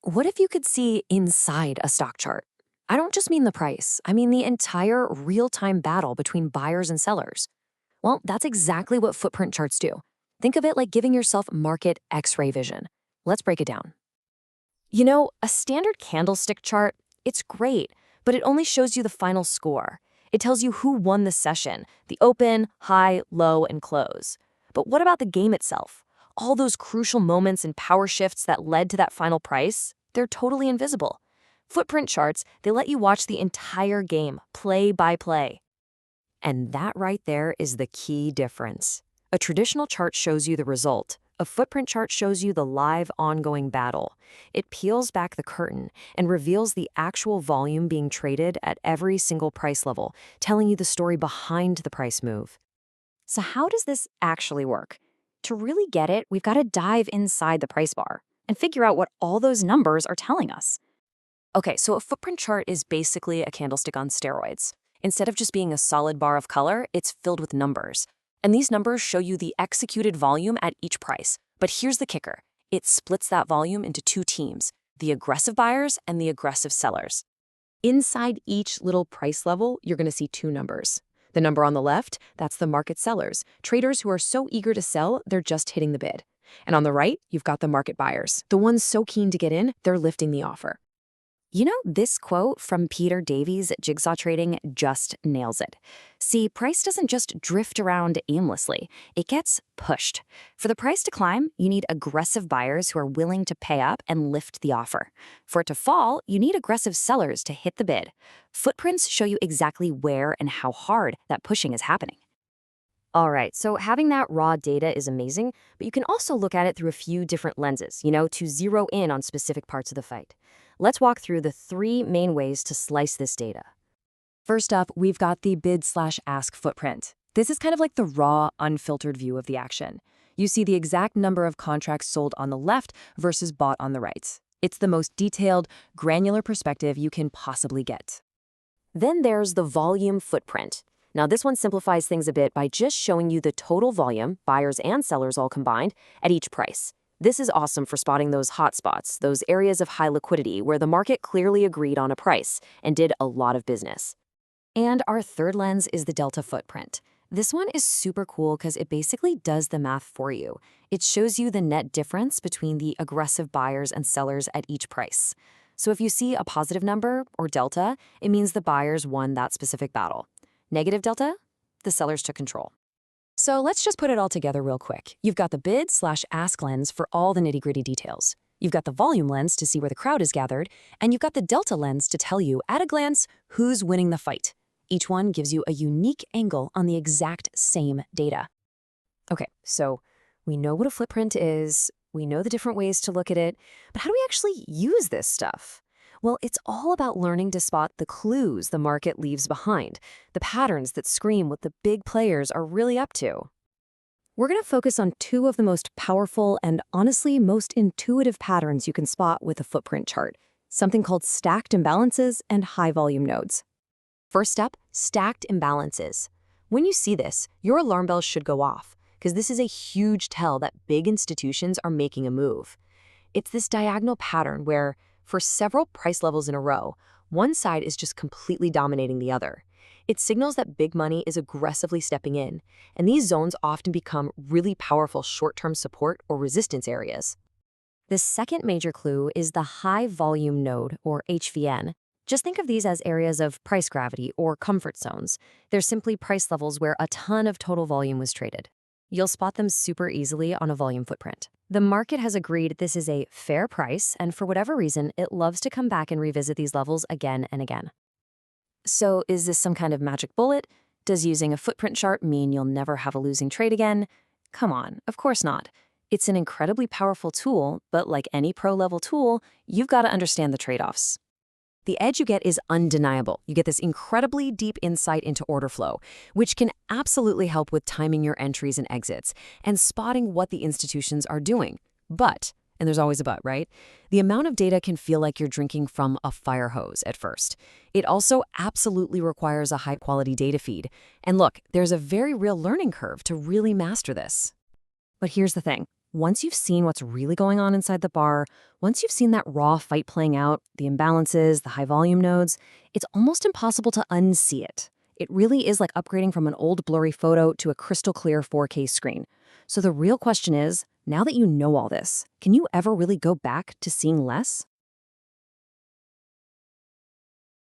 What if you could see inside a stock chart? I don't just mean the price, I mean the entire real-time battle between buyers and sellers. Well, that's exactly what footprint charts do. Think of it like giving yourself market X-ray vision. Let's break it down. A standard candlestick chart, it's great, but it only shows you the final score. It tells you who won the session, the open, high, low, and close. But what about the game itself? All those crucial moments and power shifts that led to that final price, they're totally invisible. Footprint charts, they let you watch the entire game, play by play. And that right there is the key difference. A traditional chart shows you the result. A footprint chart shows you the live, ongoing battle. It peels back the curtain and reveals the actual volume being traded at every single price level, telling you the story behind the price move. So how does this actually work? To really get it, we've got to dive inside the price bar and figure out what all those numbers are telling us. Okay, so a footprint chart is basically a candlestick on steroids. Instead of just being a solid bar of color, it's filled with numbers. And these numbers show you the executed volume at each price. But here's the kicker. It splits that volume into two teams, the aggressive buyers and the aggressive sellers. Inside each little price level, you're going to see two numbers. The number on the left, that's the market sellers, traders who are so eager to sell, they're just hitting the bid. And on the right, you've got the market buyers, the ones so keen to get in, they're lifting the offer. This quote from Peter Davies at Jigsaw Trading just nails it. See, price doesn't just drift around aimlessly. It gets pushed. For the price to climb, you need aggressive buyers who are willing to pay up and lift the offer. For it to fall, you need aggressive sellers to hit the bid. Footprints show you exactly where and how hard that pushing is happening. All right, so having that raw data is amazing, but you can also look at it through a few different lenses, to zero in on specific parts of the fight. Let's walk through the three main ways to slice this data. First up, we've got the bid/ask footprint. This is kind of like the raw, unfiltered view of the action. You see the exact number of contracts sold on the left versus bought on the right. It's the most detailed, granular perspective you can possibly get. Then there's the volume footprint. Now, this one simplifies things a bit by just showing you the total volume, buyers and sellers all combined, at each price. This is awesome for spotting those hot spots, those areas of high liquidity where the market clearly agreed on a price and did a lot of business. And our third lens is the delta footprint. This one is super cool because it basically does the math for you. It shows you the net difference between the aggressive buyers and sellers at each price. So if you see a positive number, or delta, it means the buyers won that specific battle. Negative delta, the sellers took control. So let's just put it all together real quick. You've got the bid/ask lens for all the nitty-gritty details. You've got the volume lens to see where the crowd is gathered, and you've got the delta lens to tell you, at a glance, who's winning the fight. Each one gives you a unique angle on the exact same data. Okay, so we know what a footprint is, we know the different ways to look at it, but how do we actually use this stuff? Well, it's all about learning to spot the clues the market leaves behind, the patterns that scream what the big players are really up to. We're going to focus on two of the most powerful and honestly most intuitive patterns you can spot with a footprint chart, something called stacked imbalances and high volume nodes. First up, stacked imbalances. When you see this, your alarm bells should go off, because this is a huge tell that big institutions are making a move. It's this diagonal pattern where, for several price levels in a row, one side is just completely dominating the other. It signals that big money is aggressively stepping in, and these zones often become really powerful short-term support or resistance areas. The second major clue is the high volume node, or HVN. Just think of these as areas of price gravity or comfort zones. They're simply price levels where a ton of total volume was traded. You'll spot them super easily on a volume footprint. The market has agreed this is a fair price, and for whatever reason, it loves to come back and revisit these levels again and again. So is this some kind of magic bullet? Does using a footprint chart mean you'll never have a losing trade again? Come on, of course not. It's an incredibly powerful tool, but like any pro-level tool, you've got to understand the trade-offs. The edge you get is undeniable. You get this incredibly deep insight into order flow, which can absolutely help with timing your entries and exits and spotting what the institutions are doing. But, and there's always a but, right? The amount of data can feel like you're drinking from a fire hose at first. It also absolutely requires a high-quality data feed. And look, there's a very real learning curve to really master this. But here's the thing. once you've seen what's really going on inside the bar, once you've seen that raw fight playing out, the imbalances, the high volume nodes, it's almost impossible to unsee it. It really is like upgrading from an old blurry photo to a crystal clear 4K screen. So the real question is, now that you know all this, can you ever really go back to seeing less?